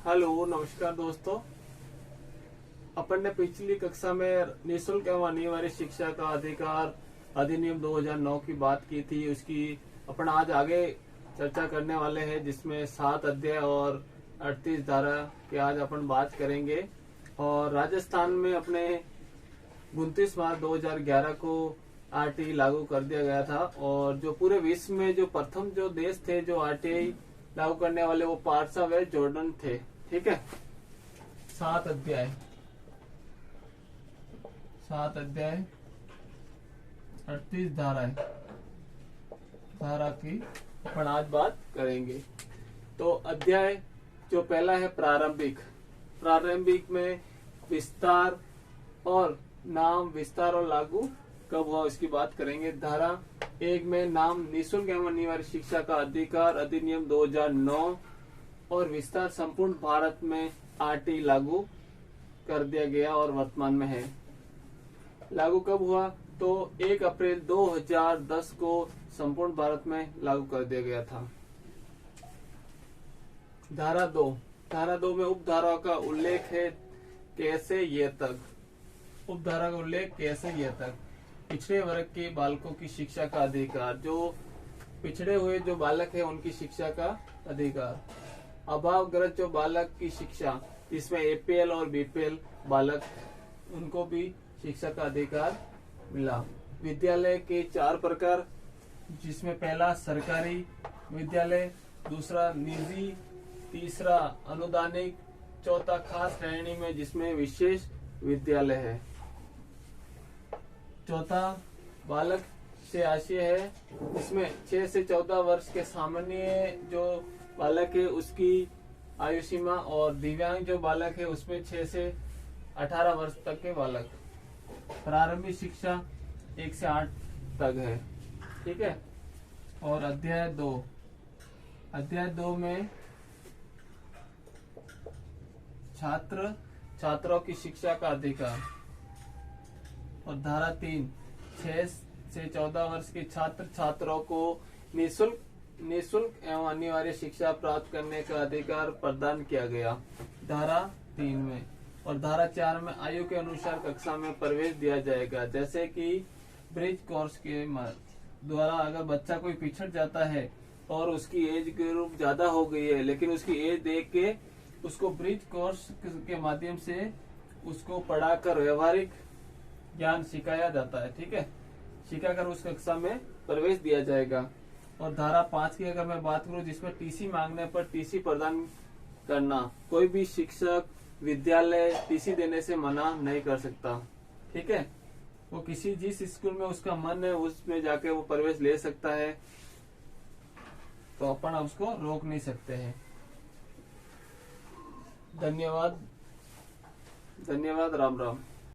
Hello नमस्कार दोस्तों। अपन ने पिछली कक्षा में निःशुल्क एवं अनिवार्य शिक्षा का अधिकार अधिनियम 2009 की बात की थी। उसकी अपन आज आगे चर्चा करने वाले हैं, जिसमें 7 अध्याय और 38 धारा की आज अपन बात करेंगे। और राजस्थान में अपने 29 मार्च 2011 को आरटीई लागू कर दिया गया था। और जो पूरे विश्व में जो प्रथम जो देश थे जो आरटीई लागू करने वाले, वो पारसा व जॉर्डन थे। ठीक है। 7 अध्याय 38 धारा की अपन आज बात करेंगे। तो अध्याय जो पहला है प्रारंभिक में विस्तार और नाम, विस्तार और लागू कब हुआ इसकी बात करेंगे। धारा 1 में नाम, निःशुल्क एवं अनिवार्य शिक्षा का अधिकार अधिनियम 2009 और विस्तार संपूर्ण भारत में आरटीई लागू कर दिया गया और वर्तमान में है। लागू कब हुआ? तो 1 अप्रैल 2010 को संपूर्ण भारत में लागू कर दिया गया था। धारा 2 में उपधाराओं का उल्लेख है, कैसे ये तक। उपधारा का उल्लेख कैसे ये तक। पिछड़े वर्ग के बालकों की शिक्षा का अधिकार, जो पिछड़े हुए जो बालक है उनकी शिक्षा का अधिकार। अभावग्रस्त जो बालक की शिक्षा, जिसमें एपीएल और बीपीएल बालक, उनको भी शिक्षा का अधिकार मिला। विद्यालय के 4 प्रकार, जिसमें पहला सरकारी विद्यालय, दूसरा निजी, तीसरा अनुदानिक, चौथा खास श्रेणी में जिसमें विशेष विद्यालय है। चौथा बालक से आशय है, इसमें 6 से 14 वर्ष के सामान्य जो बालक है उसकी आयु सीमा, और दिव्यांग जो बालक है उसमें 6 से 18 वर्ष तक के बालक। प्रारंभिक शिक्षा 1 से 8 तक है। ठीक है। और अध्याय 2 में छात्रों की शिक्षा का अधिकार। और धारा 3, 6 से 14 वर्ष के छात्रों को निःशुल्क एवं अनिवार्य शिक्षा प्राप्त करने का अधिकार प्रदान किया गया, धारा 3 में। और धारा 4 में आयु के अनुसार कक्षा में प्रवेश दिया जाएगा। जैसे कि ब्रिज कोर्स के द्वारा अगर बच्चा कोई पिछड़ जाता है और उसकी एज ग्रुप ज्यादा हो गई है, लेकिन उसकी एज देख के उसको ब्रिज कोर्स के माध्यम से उसको पढ़ाकर व्यवहारिक ज्ञान सिखाया जाता है। ठीक है। सिखाकर उस कक्षा में प्रवेश दिया जाएगा। और धारा 5 की अगर मैं बात करूं, जिसमें टीसी मांगने पर टीसी प्रदान करना, कोई भी शिक्षक विद्यालय टीसी देने से मना नहीं कर सकता। ठीक है। वो जिस स्कूल में उसका मन है उसमें जाके वो प्रवेश ले सकता है, तो अपन उसको रोक नहीं सकते हैं। धन्यवाद। राम राम।